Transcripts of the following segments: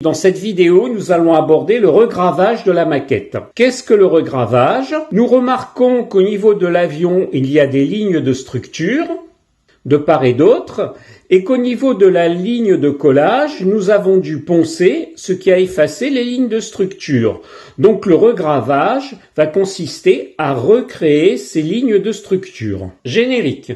Dans cette vidéo, nous allons aborder le regravage de la maquette. Qu'est-ce que le regravage? Nous remarquons qu'au niveau de l'avion, il y a des lignes de structure, de part et d'autre, et qu'au niveau de la ligne de collage, nous avons dû poncer, ce qui a effacé les lignes de structure. Donc le regravage va consister à recréer ces lignes de structure. Générique.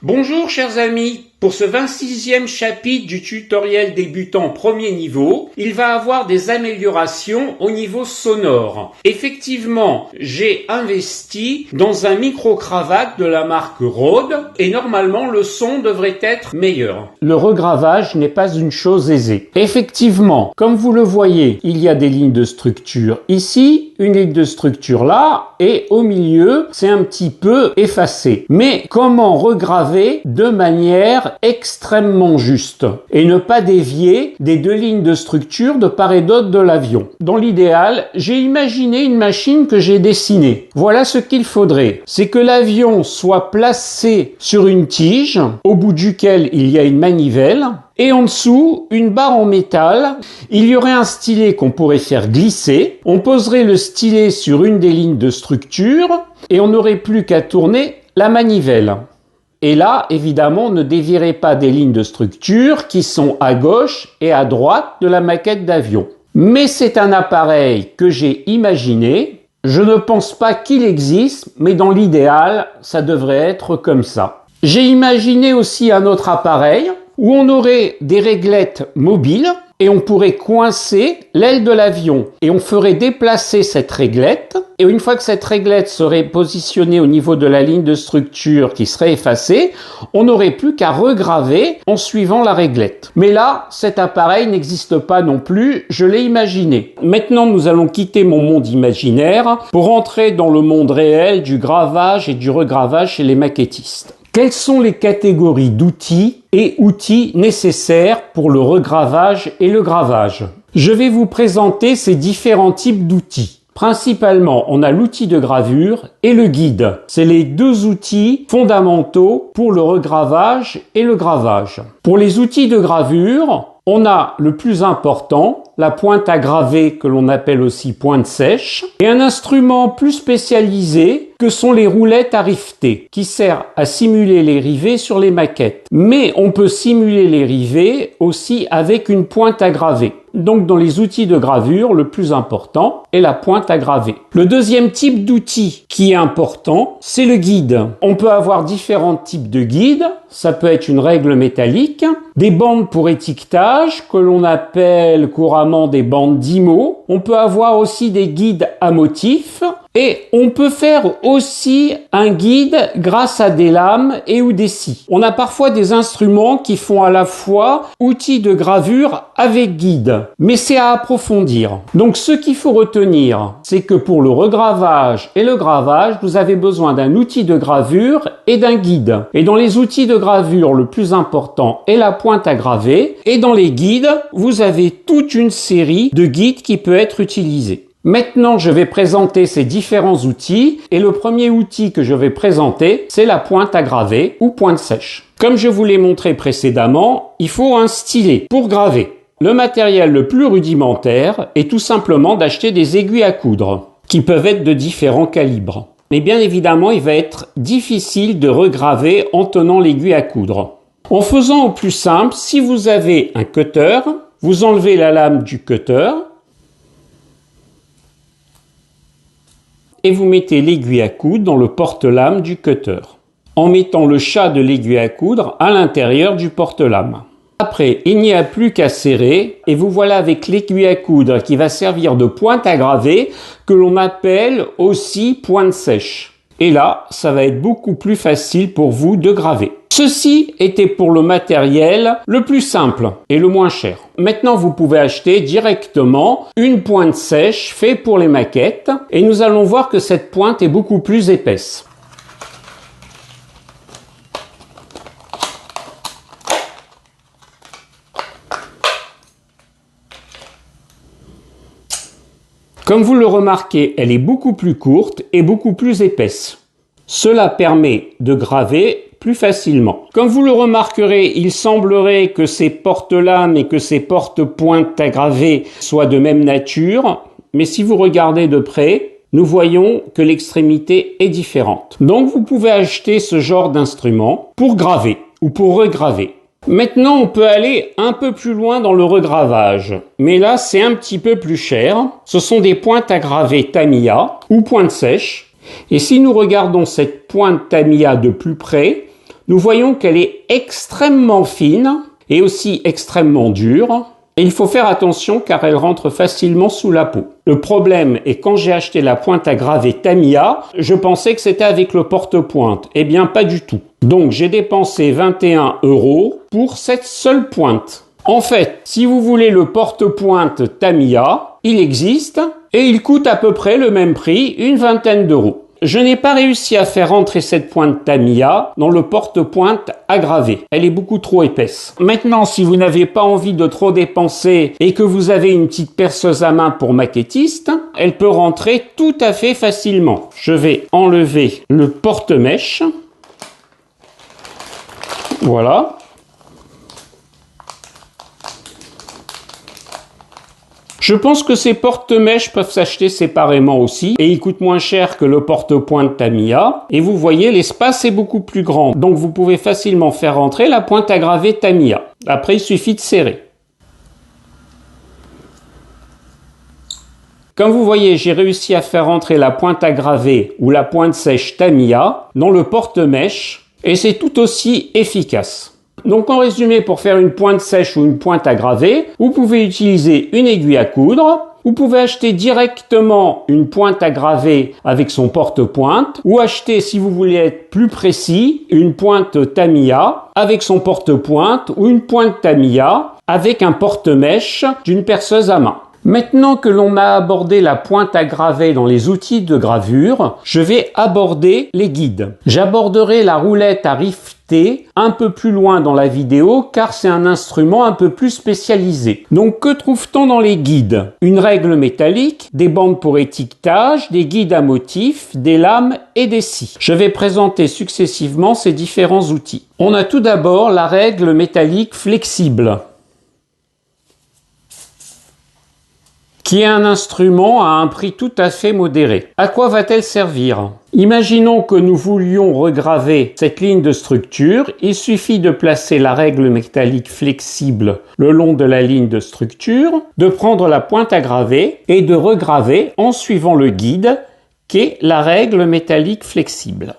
Bonjour chers amis, pour ce 26e chapitre du tutoriel débutant premier niveau, il va avoir des améliorations au niveau sonore. Effectivement, j'ai investi dans un micro-cravate de la marque Rode et normalement le son devrait être meilleur. Le regravage n'est pas une chose aisée. Effectivement, comme vous le voyez, il y a des lignes de structure ici, une ligne de structure là, et au milieu, c'est un petit peu effacé. Mais comment regraver de manière extrêmement juste et ne pas dévier des deux lignes de structure de part et d'autre de l'avion? Dans l'idéal, j'ai imaginé une machine que j'ai dessinée. Voilà ce qu'il faudrait. C'est que l'avion soit placé sur une tige, au bout duquel il y a une manivelle, et en dessous, une barre en métal. Il y aurait un stylet qu'on pourrait faire glisser. On poserait le stylet sur une des lignes de structure et on n'aurait plus qu'à tourner la manivelle. Et là, évidemment, on ne dévierait pas des lignes de structure qui sont à gauche et à droite de la maquette d'avion. Mais c'est un appareil que j'ai imaginé. Je ne pense pas qu'il existe, mais dans l'idéal, ça devrait être comme ça. J'ai imaginé aussi un autre appareil où on aurait des réglettes mobiles et on pourrait coincer l'aile de l'avion et on ferait déplacer cette réglette, et une fois que cette réglette serait positionnée au niveau de la ligne de structure qui serait effacée, on n'aurait plus qu'à regraver en suivant la réglette. Mais là, cet appareil n'existe pas non plus, je l'ai imaginé. Maintenant, nous allons quitter mon monde imaginaire pour entrer dans le monde réel du gravage et du regravage chez les maquettistes. Quelles sont les catégories d'outils et outils nécessaires pour le regravage et le gravage? Je vais vous présenter ces différents types d'outils. Principalement, on a l'outil de gravure et le guide. C'est les deux outils fondamentaux pour le regravage et le gravage. Pour les outils de gravure, on a le plus important, la pointe à graver que l'on appelle aussi pointe sèche, et un instrument plus spécialisé que sont les roulettes à riveter, qui sert à simuler les rivets sur les maquettes. Mais on peut simuler les rivets aussi avec une pointe à graver. Donc dans les outils de gravure, le plus important est la pointe à graver. Le deuxième type d'outil qui est important, c'est le guide. On peut avoir différents types de guides. Ça peut être une règle métallique, des bandes pour étiquetage que l'on appelle couramment des bandes d'IMO. On peut avoir aussi des guides à motifs. Et on peut faire aussi un guide grâce à des lames et ou des scies. On a parfois des instruments qui font à la fois outils de gravure avec guide, mais c'est à approfondir. Donc ce qu'il faut retenir, c'est que pour le regravage et le gravage, vous avez besoin d'un outil de gravure et d'un guide. Et dans les outils de gravure, le plus important est la pointe à graver. Et dans les guides, vous avez toute une série de guides qui peut être utilisés. Maintenant, je vais présenter ces différents outils et le premier outil que je vais présenter, c'est la pointe à graver ou pointe sèche. Comme je vous l'ai montré précédemment, il faut un stylet pour graver. Le matériel le plus rudimentaire est tout simplement d'acheter des aiguilles à coudre qui peuvent être de différents calibres. Mais bien évidemment, il va être difficile de regraver en tenant l'aiguille à coudre. En faisant au plus simple, si vous avez un cutter, vous enlevez la lame du cutter et vous mettez l'aiguille à coudre dans le porte-lame du cutter, en mettant le chat de l'aiguille à coudre à l'intérieur du porte-lame. Après, il n'y a plus qu'à serrer et vous voilà avec l'aiguille à coudre qui va servir de pointe à graver, que l'on appelle aussi pointe sèche. Et là, ça va être beaucoup plus facile pour vous de graver. Ceci était pour le matériel le plus simple et le moins cher. Maintenant, vous pouvez acheter directement une pointe sèche faite pour les maquettes et nous allons voir que cette pointe est beaucoup plus épaisse. Comme vous le remarquez, elle est beaucoup plus courte et beaucoup plus épaisse. Cela permet de graver plus facilement. Comme vous le remarquerez, il semblerait que ces porte-lames et que ces porte-pointes à graver soient de même nature, mais si vous regardez de près, nous voyons que l'extrémité est différente. Donc vous pouvez acheter ce genre d'instrument pour graver ou pour regraver. Maintenant, on peut aller un peu plus loin dans le regravage, mais là c'est un petit peu plus cher. Ce sont des pointes à graver Tamiya ou pointe sèche. Et si nous regardons cette pointe Tamiya de plus près, nous voyons qu'elle est extrêmement fine et aussi extrêmement dure. Et il faut faire attention car elle rentre facilement sous la peau. Le problème est quand j'ai acheté la pointe à graver Tamiya, je pensais que c'était avec le porte-pointe. Eh bien, pas du tout. Donc, j'ai dépensé 21 € pour cette seule pointe. En fait, si vous voulez le porte-pointe Tamiya, il existe et il coûte à peu près le même prix, une vingtaine d'euros. Je n'ai pas réussi à faire rentrer cette pointe Tamiya dans le porte-pointe à graver. Elle est beaucoup trop épaisse. Maintenant, si vous n'avez pas envie de trop dépenser et que vous avez une petite perceuse à main pour maquettiste, elle peut rentrer tout à fait facilement. Je vais enlever le porte-mèche. Voilà. Je pense que ces porte-mèches peuvent s'acheter séparément aussi et ils coûtent moins cher que le porte-pointe Tamiya. Et vous voyez, l'espace est beaucoup plus grand. Donc vous pouvez facilement faire rentrer la pointe à graver Tamiya. Après, il suffit de serrer. Comme vous voyez, j'ai réussi à faire rentrer la pointe à graver ou la pointe sèche Tamiya dans le porte-mèche et c'est tout aussi efficace. Donc en résumé, pour faire une pointe sèche ou une pointe à graver, vous pouvez utiliser une aiguille à coudre, vous pouvez acheter directement une pointe à graver avec son porte-pointe, ou acheter, si vous voulez être plus précis, une pointe Tamiya avec son porte-pointe, ou une pointe Tamiya avec un porte-mèche d'une perceuse à main. Maintenant que l'on a abordé la pointe à graver dans les outils de gravure, je vais aborder les guides. J'aborderai la roulette à rifter un peu plus loin dans la vidéo car c'est un instrument un peu plus spécialisé. Donc que trouve-t-on dans les guides? Une règle métallique, des bandes pour étiquetage, des guides à motifs, des lames et des scies. Je vais présenter successivement ces différents outils. On a tout d'abord la règle métallique flexible, qui est un instrument à un prix tout à fait modéré. À quoi va-t-elle servir? Imaginons que nous voulions regraver cette ligne de structure. Il suffit de placer la règle métallique flexible le long de la ligne de structure, de prendre la pointe à graver et de regraver en suivant le guide qu'est la règle métallique flexible.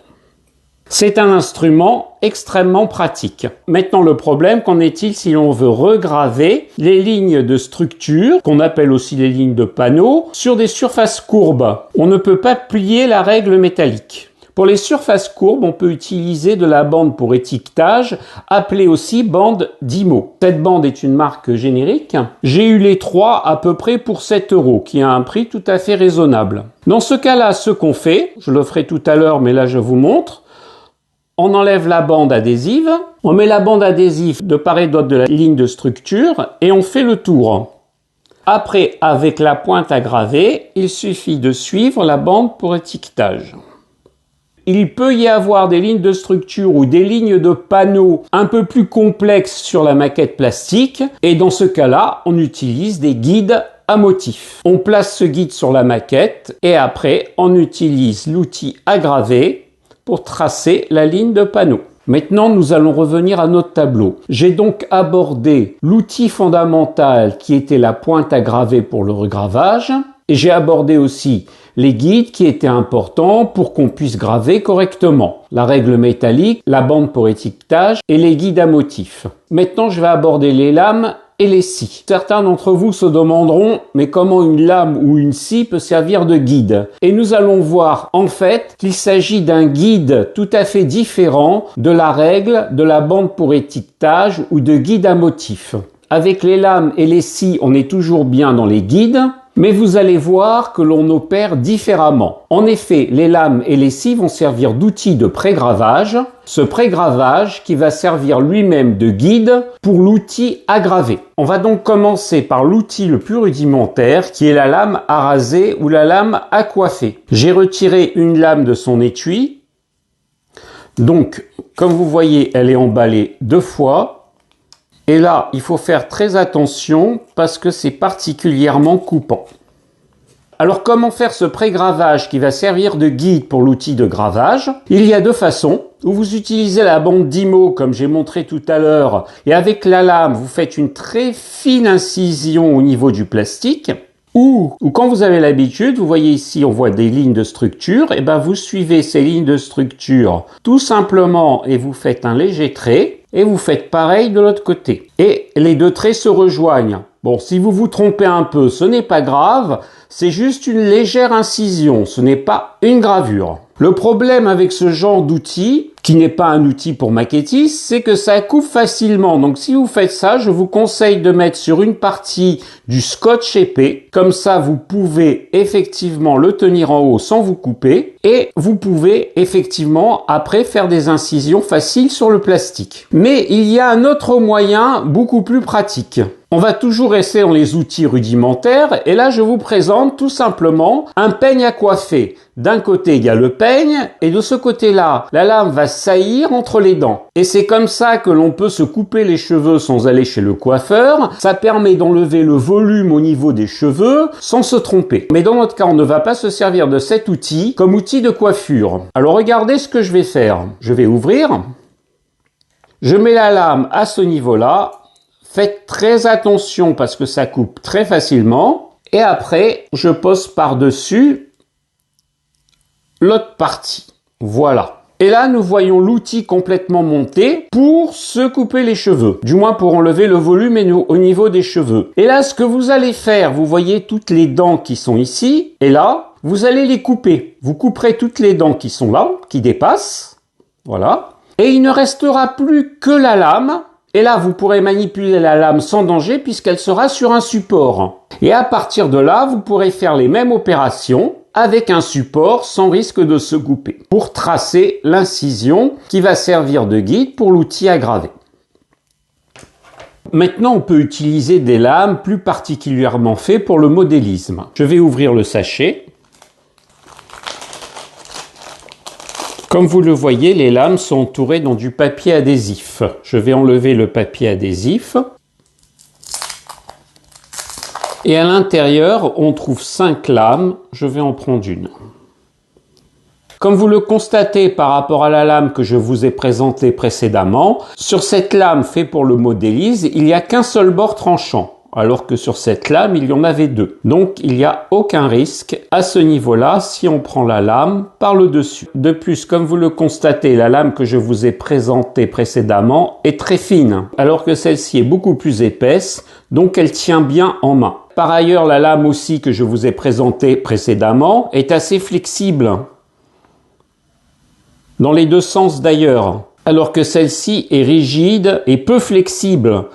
C'est un instrument extrêmement pratique. Maintenant, le problème, qu'en est-il si l'on veut regraver les lignes de structure, qu'on appelle aussi les lignes de panneaux, sur des surfaces courbes? On ne peut pas plier la règle métallique. Pour les surfaces courbes, on peut utiliser de la bande pour étiquetage, appelée aussi bande Dymo. Cette bande est une marque générique. J'ai eu les trois à peu près pour 7 €, qui a un prix tout à fait raisonnable. Dans ce cas-là, ce qu'on fait, je le ferai tout à l'heure, mais là je vous montre, on enlève la bande adhésive, on met la bande adhésive de part et d'autre de la ligne de structure et on fait le tour. Après, avec la pointe à graver, il suffit de suivre la bande pour étiquetage. Il peut y avoir des lignes de structure ou des lignes de panneaux un peu plus complexes sur la maquette plastique et dans ce cas-là, on utilise des guides à motifs. On place ce guide sur la maquette et après, on utilise l'outil à graver pour tracer la ligne de panneau. Maintenant, nous allons revenir à notre tableau. J'ai donc abordé l'outil fondamental qui était la pointe à graver pour le regravage et j'ai abordé aussi les guides qui étaient importants pour qu'on puisse graver correctement. La règle métallique, la bande pour étiquetage et les guides à motifs. Maintenant, je vais aborder les lames et les scies. Certains d'entre vous se demanderont, mais comment une lame ou une scie peut servir de guide? Et nous allons voir en fait qu'il s'agit d'un guide tout à fait différent de la règle de la bande pour étiquetage ou de guide à motifs. Avec les lames et les scies, on est toujours bien dans les guides, mais vous allez voir que l'on opère différemment. En effet, les lames et les scies vont servir d'outil de pré-gravage, ce pré-gravage qui va servir lui-même de guide pour l'outil à graver. On va donc commencer par l'outil le plus rudimentaire qui est la lame à raser ou la lame à coiffer. J'ai retiré une lame de son étui. Donc, comme vous voyez, elle est emballée 2 fois. Et là, il faut faire très attention parce que c'est particulièrement coupant. Alors, comment faire ce pré-gravage qui va servir de guide pour l'outil de gravage? Il y a 2 façons. Où vous utilisez la bande d'IMO, comme j'ai montré tout à l'heure, et avec la lame, vous faites une très fine incision au niveau du plastique. Ou quand vous avez l'habitude, vous voyez ici, on voit des lignes de structure, et ben vous suivez ces lignes de structure tout simplement et vous faites un léger trait, et vous faites pareil de l'autre côté. Et les 2 traits se rejoignent. Bon, si vous vous trompez un peu, ce n'est pas grave, c'est juste une légère incision, ce n'est pas une gravure. Le problème avec ce genre d'outil, qui n'est pas un outil pour maquettistes, c'est que ça coupe facilement. Donc si vous faites ça, je vous conseille de mettre sur une partie du scotch épais. Comme ça, vous pouvez effectivement le tenir en haut sans vous couper. Et vous pouvez effectivement après faire des incisions faciles sur le plastique. Mais il y a un autre moyen beaucoup plus pratique. On va toujours rester dans les outils rudimentaires et là je vous présente tout simplement un peigne à coiffer. D'un côté il y a le peigne et de ce côté-là, la lame va saillir entre les dents. Et c'est comme ça que l'on peut se couper les cheveux sans aller chez le coiffeur. Ça permet d'enlever le volume au niveau des cheveux sans se tromper. Mais dans notre cas, on ne va pas se servir de cet outil comme outil de coiffure. Alors regardez ce que je vais faire. Je vais ouvrir. Je mets la lame à ce niveau-là. Faites très attention parce que ça coupe très facilement. Et après, je pose par-dessus l'autre partie. Voilà. Et là, nous voyons l'outil complètement monté pour se couper les cheveux. Du moins pour enlever le volume au niveau des cheveux. Et là, ce que vous allez faire, vous voyez toutes les dents qui sont ici. Et là, vous allez les couper. Vous couperez toutes les dents qui sont là, qui dépassent. Voilà. Et il ne restera plus que la lame. Et là, vous pourrez manipuler la lame sans danger puisqu'elle sera sur un support. Et à partir de là, vous pourrez faire les mêmes opérations avec un support sans risque de se couper pour tracer l'incision qui va servir de guide pour l'outil à graver. Maintenant, on peut utiliser des lames plus particulièrement faites pour le modélisme. Je vais ouvrir le sachet. Comme vous le voyez, les lames sont entourées dans du papier adhésif. Je vais enlever le papier adhésif. Et à l'intérieur, on trouve 5 lames. Je vais en prendre une. Comme vous le constatez par rapport à la lame que je vous ai présentée précédemment, sur cette lame faite pour le modélise, il n'y a qu'un seul bord tranchant. Alors que sur cette lame, il y en avait 2. Donc, il n'y a aucun risque à ce niveau-là si on prend la lame par le dessus. De plus, comme vous le constatez, la lame que je vous ai présentée précédemment est très fine, alors que celle-ci est beaucoup plus épaisse, donc elle tient bien en main. Par ailleurs, la lame aussi que je vous ai présentée précédemment est assez flexible, dans les 2 sens d'ailleurs, alors que celle-ci est rigide et peu flexible.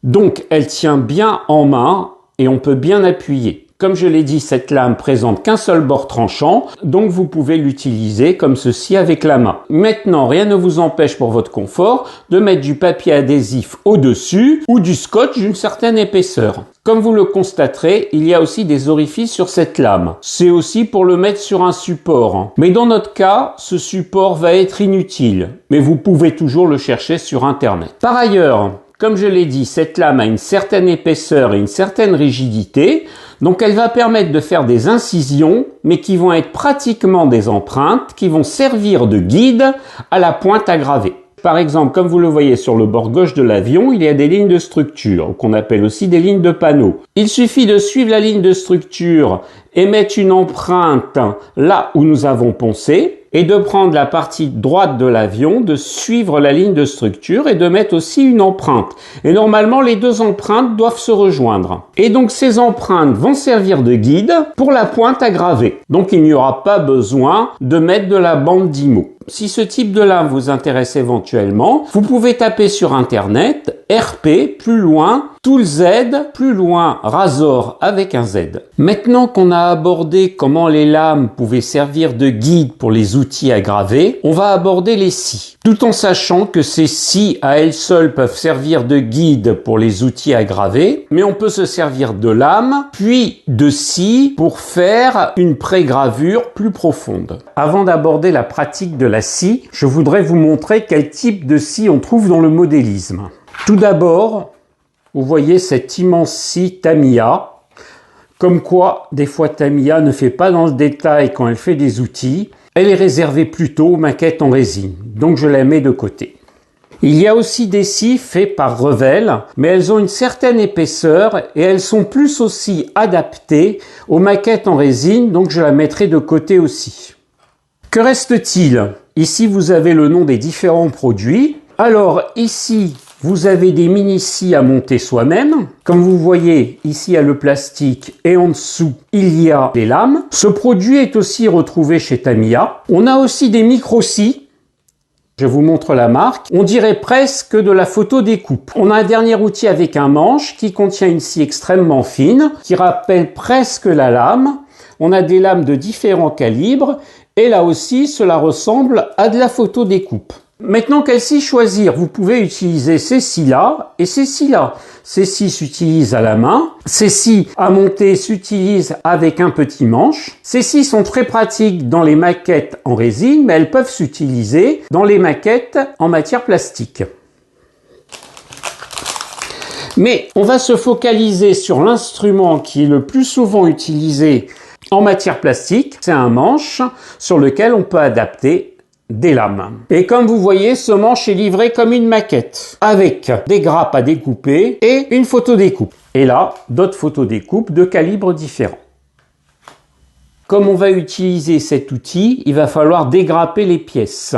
Donc, elle tient bien en main et on peut bien appuyer. Comme je l'ai dit, cette lame présente qu'un seul bord tranchant, donc vous pouvez l'utiliser comme ceci avec la main. Maintenant, rien ne vous empêche pour votre confort de mettre du papier adhésif au-dessus ou du scotch d'une certaine épaisseur. Comme vous le constaterez, il y a aussi des orifices sur cette lame. C'est aussi pour le mettre sur un support. Mais dans notre cas, ce support va être inutile. Mais vous pouvez toujours le chercher sur Internet. Par ailleurs, comme je l'ai dit, cette lame a une certaine épaisseur et une certaine rigidité, donc elle va permettre de faire des incisions, mais qui vont être pratiquement des empreintes, qui vont servir de guide à la pointe à graver. Par exemple, comme vous le voyez sur le bord gauche de l'avion, il y a des lignes de structure, qu'on appelle aussi des lignes de panneaux. Il suffit de suivre la ligne de structure et mettre une empreinte là où nous avons poncé, et de prendre la partie droite de l'avion, de suivre la ligne de structure et de mettre aussi une empreinte. Et normalement, les 2 empreintes doivent se rejoindre. Et donc, ces empreintes vont servir de guide pour la pointe à graver. Donc, il n'y aura pas besoin de mettre de la bande d'IMO. Si ce type de lame vous intéresse éventuellement, vous pouvez taper sur Internet RP, plus loin, Tool Z, plus loin, Razor avec un Z. Maintenant qu'on a abordé comment les lames pouvaient servir de guide pour les outils à graver, on va aborder les scies. Tout en sachant que ces scies à elles seules peuvent servir de guide pour les outils à graver, mais on peut se servir de lames, puis de scies pour faire une pré-gravure plus profonde. Avant d'aborder la pratique de la la scie, je voudrais vous montrer quel type de scie on trouve dans le modélisme. Tout d'abord, vous voyez cette immense scie Tamiya. Comme quoi, des fois Tamiya ne fait pas dans le détail quand elle fait des outils. Elle est réservée plutôt aux maquettes en résine, donc je la mets de côté. Il y a aussi des scies faites par Revell, mais elles ont une certaine épaisseur et elles sont plus aussi adaptées aux maquettes en résine, donc je la mettrai de côté aussi. Que reste-t-il? Ici, vous avez le nom des différents produits. Alors ici, vous avez des mini-scies à monter soi-même. Comme vous voyez, ici il y a le plastique et en dessous, il y a les lames. Ce produit est aussi retrouvé chez Tamiya. On a aussi des micro-scies. Je vous montre la marque. On dirait presque de la photo découpe. On a un dernier outil avec un manche qui contient une scie extrêmement fine, qui rappelle presque la lame. On a des lames de différents calibres. Et là aussi, cela ressemble à de la photo découpe. Maintenant, quelle scie choisir? Vous pouvez utiliser ces scies-là et ces scies-là. Ces scies s'utilisent à la main. Ces scies à monter s'utilisent avec un petit manche. Ces scies sont très pratiques dans les maquettes en résine, mais elles peuvent s'utiliser dans les maquettes en matière plastique. Mais on va se focaliser sur l'instrument qui est le plus souvent utilisé en matière plastique. C'est un manche sur lequel on peut adapter des lames. Et comme vous voyez, ce manche est livré comme une maquette, avec des grappes à découper et une photo découpe. Et là, d'autres photos découpes de calibres différents. Comme on va utiliser cet outil, il va falloir dégrapper les pièces.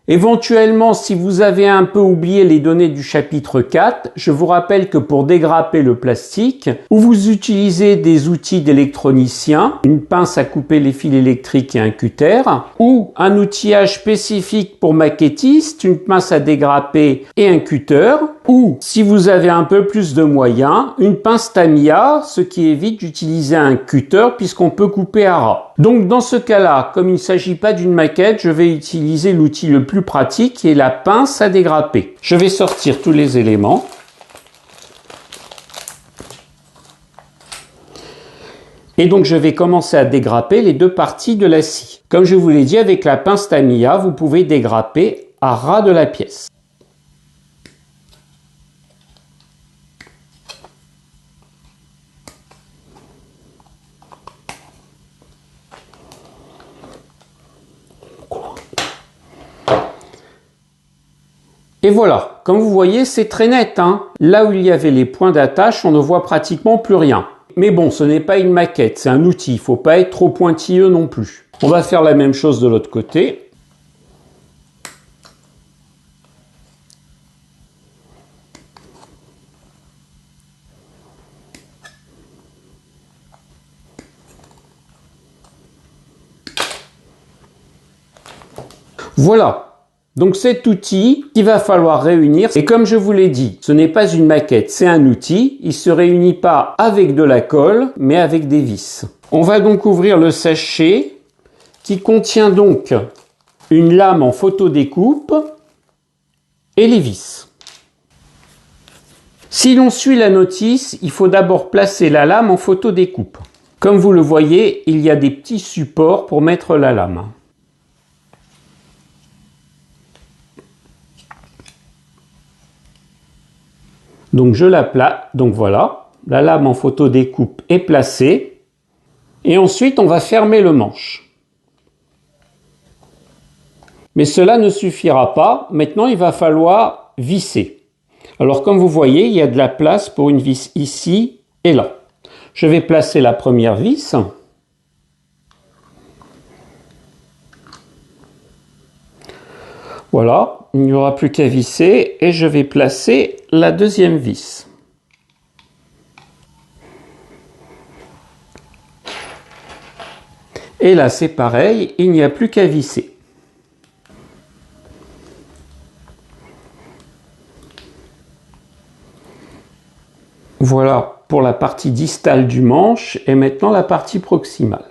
Éventuellement, si vous avez un peu oublié les données du chapitre 4, je vous rappelle que pour dégrapper le plastique, ou vous utilisez des outils d'électronicien, une pince à couper les fils électriques et un cutter, ou un outillage spécifique pour maquettistes, une pince à dégrapper et un cutter, ou si vous avez un peu plus de moyens, une pince Tamiya, ce qui évite d'utiliser un cutter puisqu'on peut couper à ras. Donc dans ce cas-là, comme il ne s'agit pas d'une maquette, je vais utiliser l'outil le plus pratique qui est la pince à dégrapper. Je vais sortir tous les éléments. Et donc je vais commencer à dégrapper les deux parties de la scie. Comme je vous l'ai dit, avec la pince Tamiya, vous pouvez dégrapper à ras de la pièce. Et voilà, comme vous voyez, c'est très net, hein. Là où il y avait les points d'attache, on ne voit pratiquement plus rien. Mais bon, ce n'est pas une maquette, c'est un outil, il ne faut pas être trop pointilleux non plus. On va faire la même chose de l'autre côté. Voilà. Donc cet outil qu'il va falloir réunir, et comme je vous l'ai dit, ce n'est pas une maquette, c'est un outil. Il ne se réunit pas avec de la colle, mais avec des vis. On va donc ouvrir le sachet qui contient donc une lame en photodécoupe et les vis. Si l'on suit la notice, il faut d'abord placer la lame en photodécoupe. Comme vous le voyez, il y a des petits supports pour mettre la lame. Donc je la place, donc voilà, la lame en photodécoupe est placée. Et ensuite on va fermer le manche. Mais cela ne suffira pas, maintenant il va falloir visser. Alors comme vous voyez, il y a de la place pour une vis ici et là. Je vais placer la première vis. Voilà, il n'y aura plus qu'à visser et je vais placer la deuxième vis. Et là c'est pareil, il n'y a plus qu'à visser. Voilà pour la partie distale du manche et maintenant la partie proximale.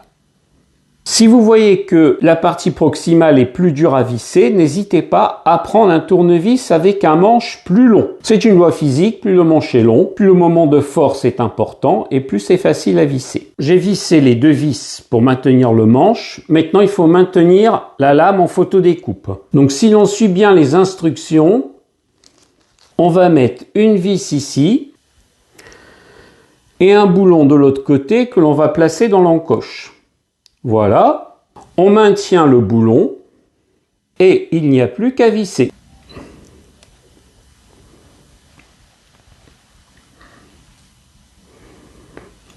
Si vous voyez que la partie proximale est plus dure à visser, n'hésitez pas à prendre un tournevis avec un manche plus long. C'est une loi physique, plus le manche est long, plus le moment de force est important et plus c'est facile à visser. J'ai vissé les deux vis pour maintenir le manche. Maintenant, il faut maintenir la lame en photodécoupe. Donc si l'on suit bien les instructions, on va mettre une vis ici et un boulon de l'autre côté que l'on va placer dans l'encoche. Voilà, on maintient le boulon et il n'y a plus qu'à visser.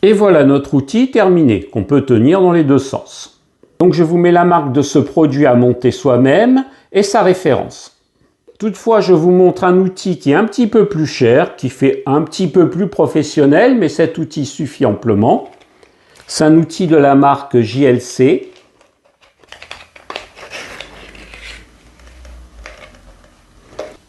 Et voilà notre outil terminé, qu'on peut tenir dans les deux sens. Donc je vous mets la marque de ce produit à monter soi-même et sa référence. Toutefois, je vous montre un outil qui est un petit peu plus cher, qui fait un petit peu plus professionnel, mais cet outil suffit amplement. C'est un outil de la marque JLC.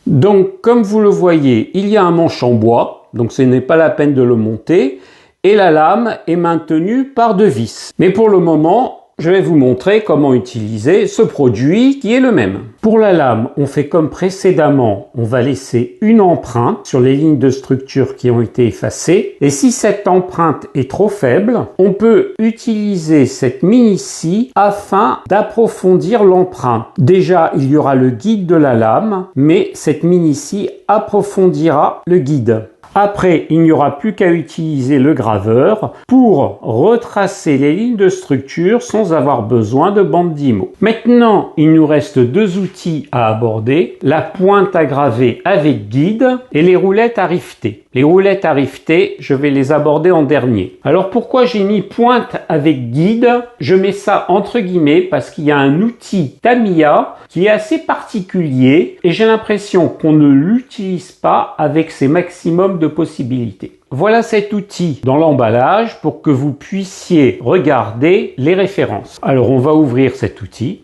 Donc, comme vous le voyez, il y a un manche en bois, donc ce n'est pas la peine de le monter, et la lame est maintenue par deux vis. Mais pour le moment, je vais vous montrer comment utiliser ce produit qui est le même. Pour la lame, on fait comme précédemment, on va laisser une empreinte sur les lignes de structure qui ont été effacées. Et si cette empreinte est trop faible, on peut utiliser cette mini-scie afin d'approfondir l'empreinte. Déjà, il y aura le guide de la lame, mais cette mini-scie approfondira le guide. Après, il n'y aura plus qu'à utiliser le graveur pour retracer les lignes de structure sans avoir besoin de bande d'IMO. Maintenant, il nous reste deux outils à aborder, la pointe à graver avec guide et les roulettes à rifter. Les roulettes à rifter, je vais les aborder en dernier. Alors pourquoi j'ai mis pointe avec guide? Je mets ça entre guillemets parce qu'il y a un outil Tamiya qui est assez particulier et j'ai l'impression qu'on ne l'utilise pas avec ses maximums de possibilités. Voilà cet outil dans l'emballage pour que vous puissiez regarder les références. Alors on va ouvrir cet outil.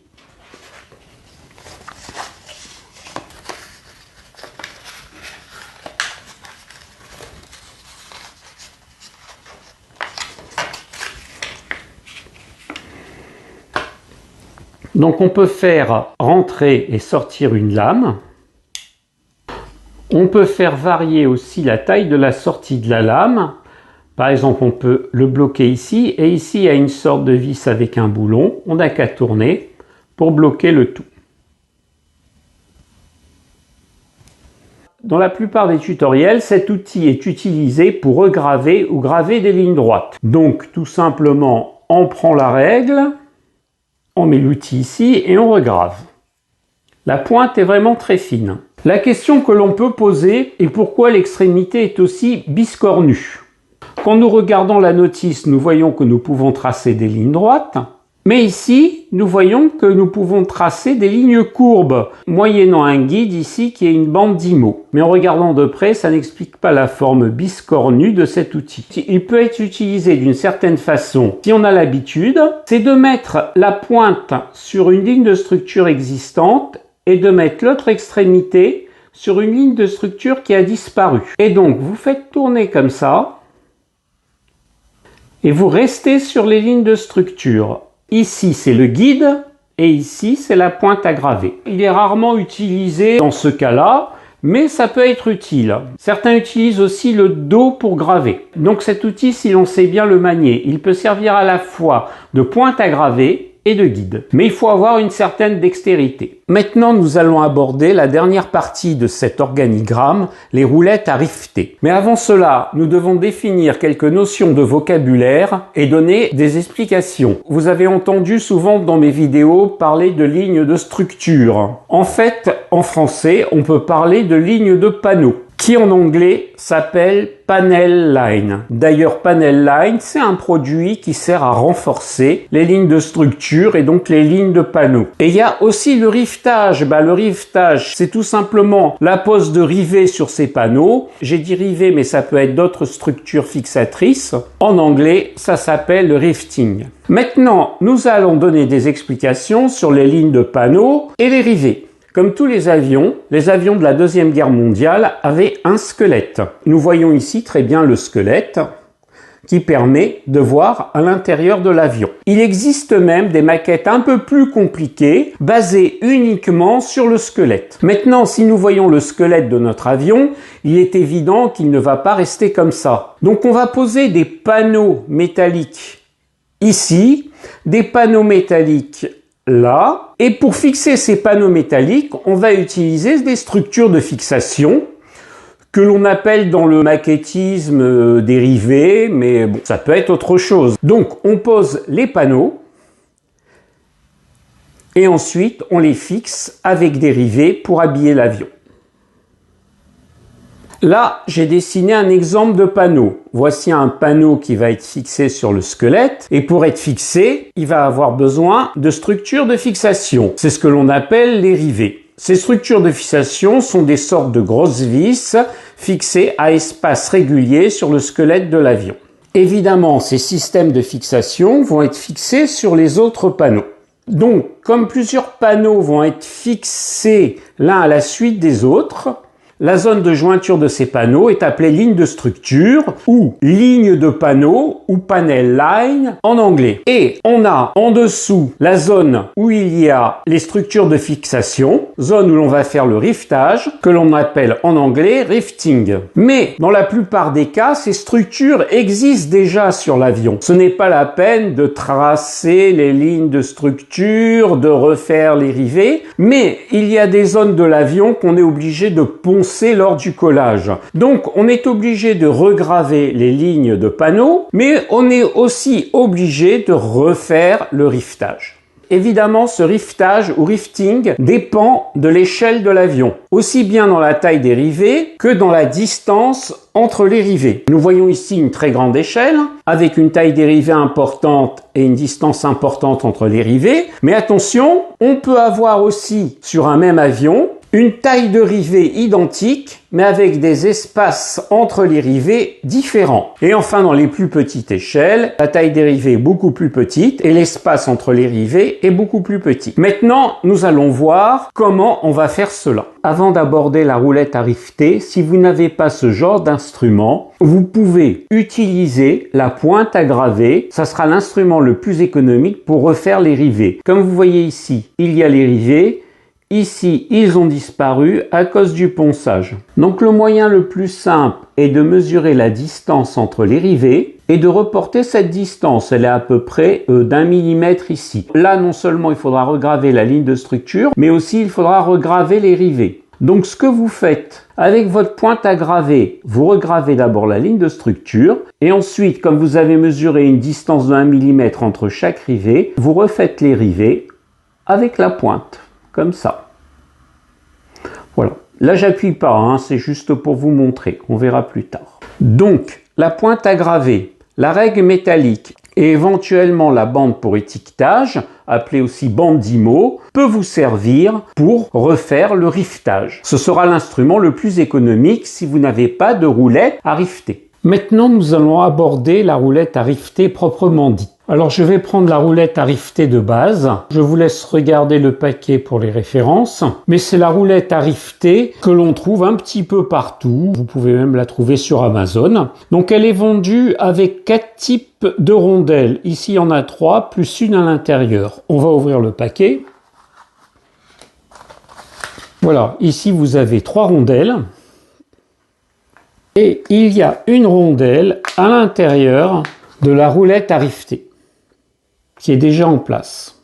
Donc on peut faire rentrer et sortir une lame. On peut faire varier aussi la taille de la sortie de la lame. Par exemple, on peut le bloquer ici et ici il y a une sorte de vis avec un boulon. On n'a qu'à tourner pour bloquer le tout. Dans la plupart des tutoriels, cet outil est utilisé pour regraver ou graver des lignes droites. Donc tout simplement, on prend la règle, on met l'outil ici et on regrave. La pointe est vraiment très fine. La question que l'on peut poser est pourquoi l'extrémité est aussi biscornue. Quand nous regardons la notice, nous voyons que nous pouvons tracer des lignes droites, mais ici, nous voyons que nous pouvons tracer des lignes courbes, moyennant un guide ici qui est une bande d'IMO. Mais en regardant de près, ça n'explique pas la forme biscornue de cet outil. Il peut être utilisé d'une certaine façon, si on a l'habitude, c'est de mettre la pointe sur une ligne de structure existante et de mettre l'autre extrémité sur une ligne de structure qui a disparu. Et donc, vous faites tourner comme ça, et vous restez sur les lignes de structure. Ici, c'est le guide, et ici, c'est la pointe à graver. Il est rarement utilisé dans ce cas-là, mais ça peut être utile. Certains utilisent aussi le dos pour graver. Donc cet outil, si l'on sait bien le manier, il peut servir à la fois de pointe à graver et de guide. Mais il faut avoir une certaine dextérité. Maintenant, nous allons aborder la dernière partie de cet organigramme, les roulettes à rifter. Mais avant cela, nous devons définir quelques notions de vocabulaire et donner des explications. Vous avez entendu souvent dans mes vidéos parler de lignes de structure. En fait, en français, on peut parler de lignes de panneaux, qui en anglais s'appelle panel line. D'ailleurs, panel line, c'est un produit qui sert à renforcer les lignes de structure et donc les lignes de panneaux. Et il y a aussi le rivetage. Le rivetage, c'est tout simplement la pose de rivet sur ces panneaux. J'ai dit rivet, mais ça peut être d'autres structures fixatrices. En anglais, ça s'appelle le rifting. Maintenant, nous allons donner des explications sur les lignes de panneaux et les rivets. Comme tous les avions de la Deuxième Guerre mondiale avaient un squelette. Nous voyons ici très bien le squelette. qui permet de voir à l'intérieur de l'avion. Il existe même des maquettes un peu plus compliquées, basées uniquement sur le squelette. Maintenant, si nous voyons le squelette de notre avion, il est évident qu'il ne va pas rester comme ça. Donc on va poser des panneaux métalliques ici, des panneaux métalliques là, et pour fixer ces panneaux métalliques, on va utiliser des structures de fixation que l'on appelle dans le maquettisme des rivets, mais bon, ça peut être autre chose. Donc, on pose les panneaux et ensuite, on les fixe avec des rivets pour habiller l'avion. Là, j'ai dessiné un exemple de panneau. Voici un panneau qui va être fixé sur le squelette et pour être fixé, il va avoir besoin de structures de fixation. C'est ce que l'on appelle les rivets. Ces structures de fixation sont des sortes de grosses vis fixées à espace régulier sur le squelette de l'avion. Évidemment, ces systèmes de fixation vont être fixés sur les autres panneaux. Donc, comme plusieurs panneaux vont être fixés l'un à la suite des autres, la zone de jointure de ces panneaux est appelée ligne de structure ou ligne de panneau ou panel line en anglais. Et on a en dessous la zone où il y a les structures de fixation, zone où l'on va faire le riftage, que l'on appelle en anglais rifting. Mais dans la plupart des cas, ces structures existent déjà sur l'avion. Ce n'est pas la peine de tracer les lignes de structure, de refaire les rivets, mais il y a des zones de l'avion qu'on est obligé de poncer lors du collage. Donc on est obligé de regraver les lignes de panneaux, mais on est aussi obligé de refaire le riftage. Évidemment, ce riftage ou rifting dépend de l'échelle de l'avion, aussi bien dans la taille des rivets que dans la distance entre les rivets. Nous voyons ici une très grande échelle, avec une taille des rivets importante et une distance importante entre les rivets. Mais attention, on peut avoir aussi sur un même avion une taille de rivet identique, mais avec des espaces entre les rivets différents. Et enfin, dans les plus petites échelles, la taille des rivets est beaucoup plus petite et l'espace entre les rivets est beaucoup plus petit. Maintenant, nous allons voir comment on va faire cela. Avant d'aborder la roulette à rifter, si vous n'avez pas ce genre d'instrument, vous pouvez utiliser la pointe à graver. Ça sera l'instrument le plus économique pour refaire les rivets. Comme vous voyez ici, il y a les rivets. Ici, ils ont disparu à cause du ponçage. Donc le moyen le plus simple est de mesurer la distance entre les rivets et de reporter cette distance. Elle est à peu près d'1 millimètre ici. Là, non seulement il faudra regraver la ligne de structure, mais aussi il faudra regraver les rivets. Donc ce que vous faites avec votre pointe à graver, vous regravez d'abord la ligne de structure et ensuite, comme vous avez mesuré une distance de 1 millimètre entre chaque rivet, vous refaites les rivets avec la pointe. Comme ça. Voilà. Là, j'appuie pas, hein, c'est juste pour vous montrer. On verra plus tard. Donc, la pointe à graver, la règle métallique et éventuellement la bande pour étiquetage, appelée aussi bande d'IMO, peut vous servir pour refaire le riftage. Ce sera l'instrument le plus économique si vous n'avez pas de roulette à rifter. Maintenant, nous allons aborder la roulette à rifter proprement dit. Alors, je vais prendre la roulette à rifter de base. Je vous laisse regarder le paquet pour les références. Mais c'est la roulette à rifter que l'on trouve un petit peu partout. Vous pouvez même la trouver sur Amazon. Donc, elle est vendue avec 4 types de rondelles. Ici, il y en a 3, plus une à l'intérieur. On va ouvrir le paquet. Voilà, ici, vous avez 3 rondelles. Et il y a une rondelle à l'intérieur de la roulette à rifter, qui est déjà en place.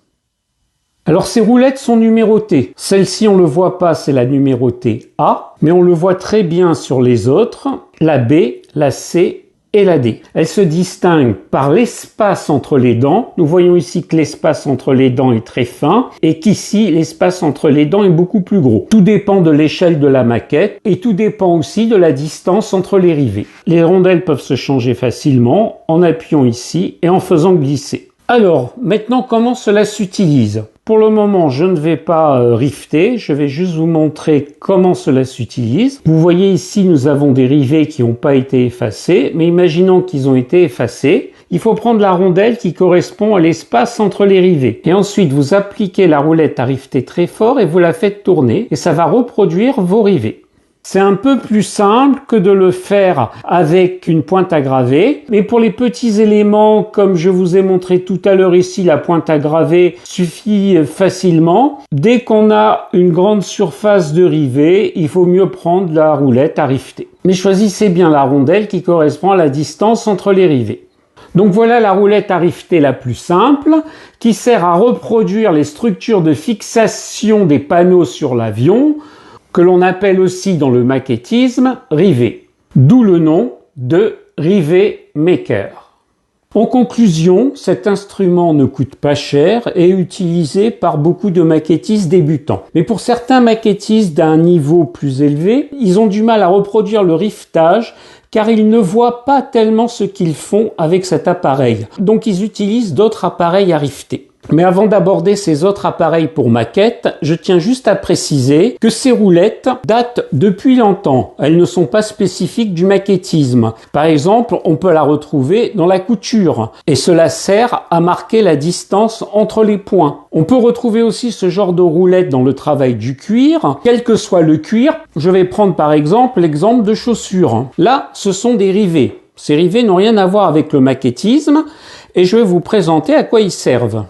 Alors ces roulettes sont numérotées. Celle-ci, on ne le voit pas, c'est la numérotée A, mais on le voit très bien sur les autres, la B, la C et la D. Elles se distinguent par l'espace entre les dents. Nous voyons ici que l'espace entre les dents est très fin et qu'ici, l'espace entre les dents est beaucoup plus gros. Tout dépend de l'échelle de la maquette et tout dépend aussi de la distance entre les rivets. Les rondelles peuvent se changer facilement en appuyant ici et en faisant glisser. Alors, maintenant, comment cela s'utilise? Pour le moment, je ne vais pas rifter, je vais juste vous montrer comment cela s'utilise. Vous voyez ici, nous avons des rivets qui n'ont pas été effacés, mais imaginons qu'ils ont été effacés. Il faut prendre la rondelle qui correspond à l'espace entre les rivets. Et ensuite, vous appliquez la roulette à rifter très fort et vous la faites tourner et ça va reproduire vos rivets. C'est un peu plus simple que de le faire avec une pointe à graver. Mais pour les petits éléments, comme je vous ai montré tout à l'heure ici, la pointe à graver suffit facilement. Dès qu'on a une grande surface de rivet, il faut mieux prendre la roulette à riveter. Mais choisissez bien la rondelle qui correspond à la distance entre les rivets. Donc voilà la roulette à riveter la plus simple, qui sert à reproduire les structures de fixation des panneaux sur l'avion, que l'on appelle aussi dans le maquettisme rivet. D'où le nom de rivet maker. En conclusion, cet instrument ne coûte pas cher et est utilisé par beaucoup de maquettistes débutants. Mais pour certains maquettistes d'un niveau plus élevé, ils ont du mal à reproduire le rivetage car ils ne voient pas tellement ce qu'ils font avec cet appareil. Donc ils utilisent d'autres appareils à riveter. Mais avant d'aborder ces autres appareils pour maquette, je tiens juste à préciser que ces roulettes datent depuis longtemps. Elles ne sont pas spécifiques du maquettisme. Par exemple, on peut la retrouver dans la couture et cela sert à marquer la distance entre les points. On peut retrouver aussi ce genre de roulette dans le travail du cuir, quel que soit le cuir. Je vais prendre par exemple l'exemple de chaussures. Là, ce sont des rivets. Ces rivets n'ont rien à voir avec le maquettisme et je vais vous présenter à quoi ils servent.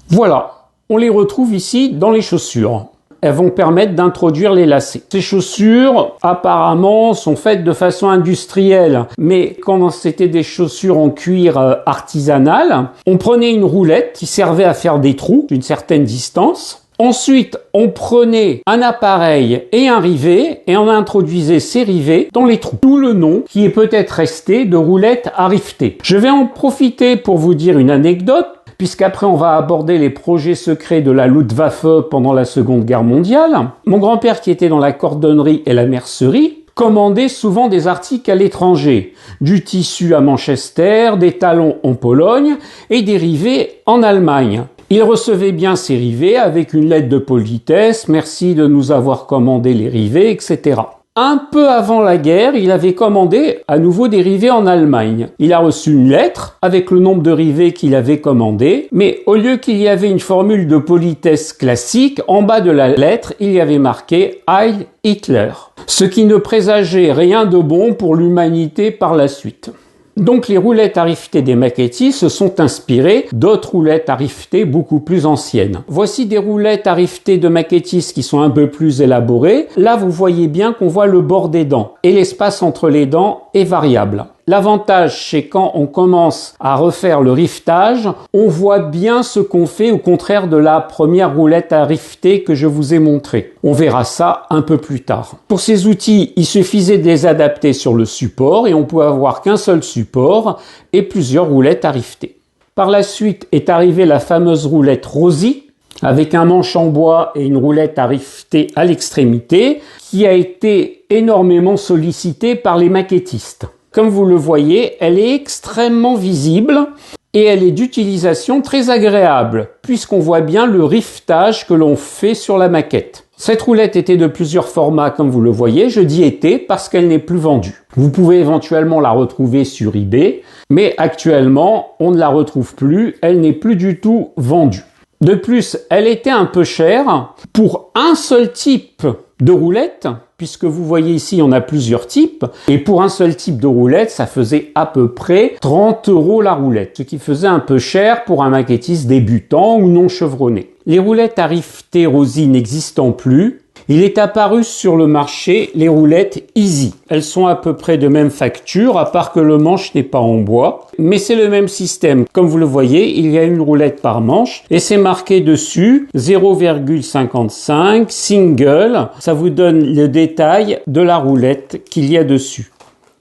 Voilà, on les retrouve ici dans les chaussures. Elles vont permettre d'introduire les lacets. Ces chaussures, apparemment, sont faites de façon industrielle. Mais quand c'était des chaussures en cuir artisanal, on prenait une roulette qui servait à faire des trous d'une certaine distance. Ensuite, on prenait un appareil et un rivet et on introduisait ces rivets dans les trous. D'où le nom qui est peut-être resté de roulette à riveter. Je vais en profiter pour vous dire une anecdote, puisqu'après on va aborder les projets secrets de la Luftwaffe pendant la Seconde Guerre mondiale. Mon grand-père qui était dans la cordonnerie et la mercerie commandait souvent des articles à l'étranger, du tissu à Manchester, des talons en Pologne et des rivets en Allemagne. Il recevait bien ces rivets avec une lettre de politesse, merci de nous avoir commandé les rivets, etc. Un peu avant la guerre, il avait commandé à nouveau des rivets en Allemagne. Il a reçu une lettre avec le nombre de rivets qu'il avait commandé, mais au lieu qu'il y avait une formule de politesse classique, en bas de la lettre, il y avait marqué Heil Hitler, ce qui ne présageait rien de bon pour l'humanité par la suite. Donc les roulettes à riveter des maquettistes se sont inspirées d'autres roulettes à riveter beaucoup plus anciennes. Voici des roulettes à riveter de maquettistes qui sont un peu plus élaborées. Là, vous voyez bien qu'on voit le bord des dents et l'espace entre les dents est variable. L'avantage, c'est quand on commence à refaire le rivetage, on voit bien ce qu'on fait au contraire de la première roulette à riveter que je vous ai montré. On verra ça un peu plus tard. Pour ces outils, il suffisait de les adapter sur le support et on peut avoir qu'un seul support et plusieurs roulettes à riveter. Par la suite est arrivée la fameuse roulette Rosie, avec un manche en bois et une roulette à riveter à l'extrémité, qui a été énormément sollicitée par les maquettistes. Comme vous le voyez, elle est extrêmement visible et elle est d'utilisation très agréable, puisqu'on voit bien le rivetage que l'on fait sur la maquette. Cette roulette était de plusieurs formats, comme vous le voyez. Je dis était parce qu'elle n'est plus vendue. Vous pouvez éventuellement la retrouver sur eBay, mais actuellement, on ne la retrouve plus. Elle n'est plus du tout vendue. De plus, elle était un peu chère pour un seul type de roulette, puisque vous voyez ici, on a plusieurs types, et pour un seul type de roulette, ça faisait à peu près 30 € la roulette, ce qui faisait un peu cher pour un maquettiste débutant ou non chevronné. Les roulettes à riveter Rosie n'existant plus, il est apparu sur le marché les roulettes Easy. Elles sont à peu près de même facture, à part que le manche n'est pas en bois. Mais c'est le même système. Comme vous le voyez, il y a une roulette par manche et c'est marqué dessus 0,55 single. Ça vous donne le détail de la roulette qu'il y a dessus.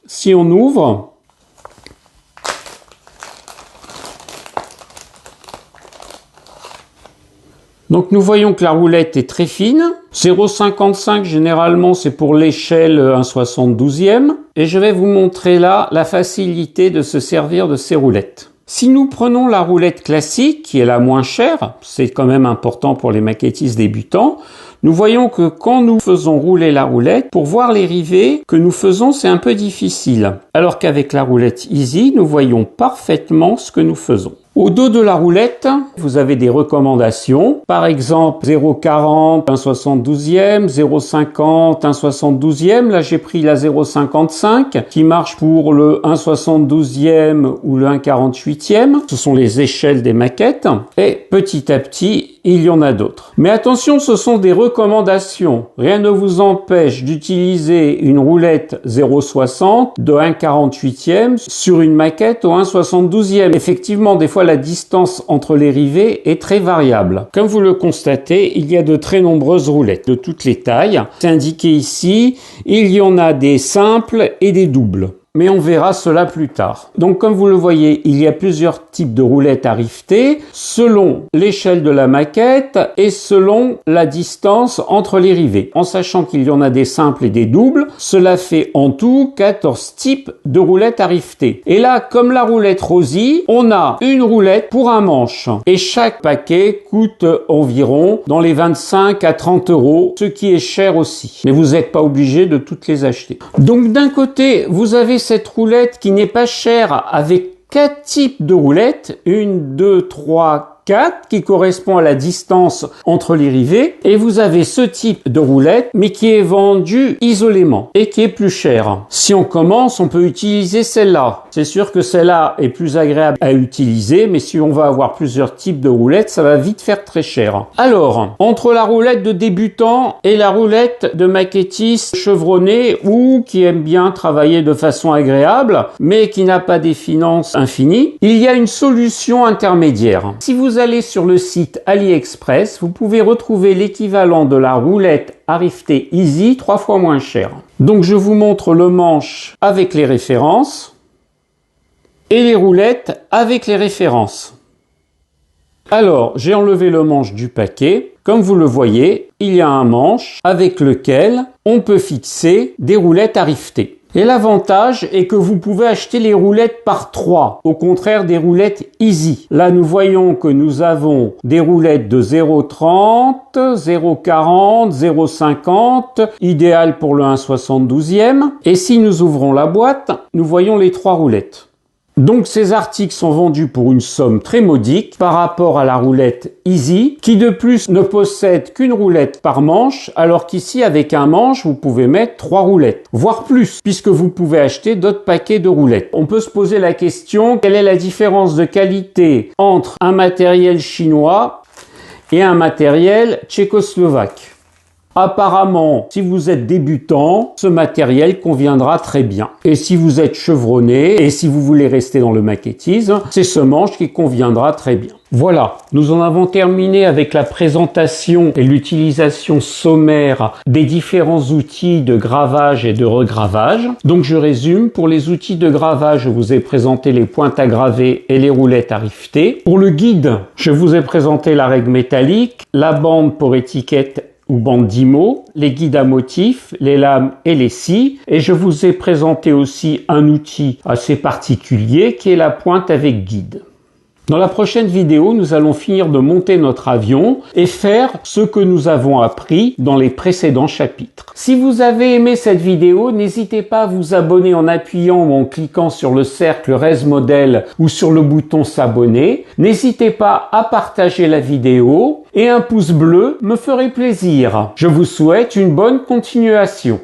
Si on ouvre, donc nous voyons que la roulette est très fine. 0,55 généralement c'est pour l'échelle 1/72e. Et je vais vous montrer là la facilité de se servir de ces roulettes. Si nous prenons la roulette classique, qui est la moins chère, c'est quand même important pour les maquettistes débutants, nous voyons que quand nous faisons rouler la roulette, pour voir les rivets que nous faisons, c'est un peu difficile. Alors qu'avec la roulette Easy, nous voyons parfaitement ce que nous faisons. Au dos de la roulette, vous avez des recommandations. Par exemple, 0,40, 1/72e, 0,50, 1/72e. Là, j'ai pris la 0,55 qui marche pour le 1/72e ou le 1/48e. Ce sont les échelles des maquettes. Et petit à petit, il y en a d'autres. Mais attention, ce sont des recommandations. Rien ne vous empêche d'utiliser une roulette 0,60 de 1/48e sur une maquette au 1/72e. Effectivement, des fois, la distance entre les rivets est très variable. Comme vous le constatez, il y a de très nombreuses roulettes de toutes les tailles. C'est indiqué ici, il y en a des simples et des doubles. Mais on verra cela plus tard. Donc comme vous le voyez, il y a plusieurs types de roulettes à rifter selon l'échelle de la maquette et selon la distance entre les rivets. En sachant qu'il y en a des simples et des doubles, cela fait en tout 14 types de roulettes à rifter. Et là, comme la roulette Rosie, on a une roulette pour un manche. Et chaque paquet coûte environ dans les 25 à 30 euros, ce qui est cher aussi. Mais vous n'êtes pas obligé de toutes les acheter. Donc d'un côté, vous avez cette roulette qui n'est pas chère avec 4 types de roulettes, 1, 2, 3, 4, qui correspond à la distance entre les rivets, et vous avez ce type de roulette, mais qui est vendu isolément, et qui est plus cher. Si on commence, on peut utiliser celle-là. C'est sûr que celle-là est plus agréable à utiliser, mais si on va avoir plusieurs types de roulettes, ça va vite faire très cher. Alors, entre la roulette de débutant et la roulette de maquettiste chevronné, ou qui aime bien travailler de façon agréable, mais qui n'a pas des finances infinies, il y a une solution intermédiaire. Si vous allez sur le site AliExpress, vous pouvez retrouver l'équivalent de la roulette à rifter Easy 3 fois moins cher. Donc je vous montre le manche avec les références et les roulettes avec les références. Alors, j'ai enlevé le manche du paquet. Comme vous le voyez, il y a un manche avec lequel on peut fixer des roulettes à rifter. Et l'avantage est que vous pouvez acheter les roulettes par 3, au contraire des roulettes Easy. Là, nous voyons que nous avons des roulettes de 0,30, 0,40, 0,50, idéal pour le 1/72e. Et si nous ouvrons la boîte, nous voyons les 3 roulettes. Donc ces articles sont vendus pour une somme très modique par rapport à la roulette Easy, qui de plus ne possède qu'une roulette par manche, alors qu'ici avec un manche, vous pouvez mettre 3 roulettes, voire plus, puisque vous pouvez acheter d'autres paquets de roulettes. On peut se poser la question, quelle est la différence de qualité entre un matériel chinois et un matériel tchécoslovaque ? Apparemment, si vous êtes débutant, ce matériel conviendra très bien. Et si vous êtes chevronné et si vous voulez rester dans le maquettisme, c'est ce manche qui conviendra très bien. Voilà, nous en avons terminé avec la présentation et l'utilisation sommaire des différents outils de gravage et de regravage. Donc je résume, pour les outils de gravage, je vous ai présenté les pointes à graver et les roulettes à rifter. Pour le guide, je vous ai présenté la règle métallique, la bande pour étiquette ou bande d'IMO, les guides à motifs, les lames et les scies. Et je vous ai présenté aussi un outil assez particulier qui est la pointe avec guide. Dans la prochaine vidéo, nous allons finir de monter notre avion et faire ce que nous avons appris dans les précédents chapitres. Si vous avez aimé cette vidéo, n'hésitez pas à vous abonner en appuyant ou en cliquant sur le cercle Reste Modèle ou sur le bouton s'abonner. N'hésitez pas à partager la vidéo et un pouce bleu me ferait plaisir. Je vous souhaite une bonne continuation.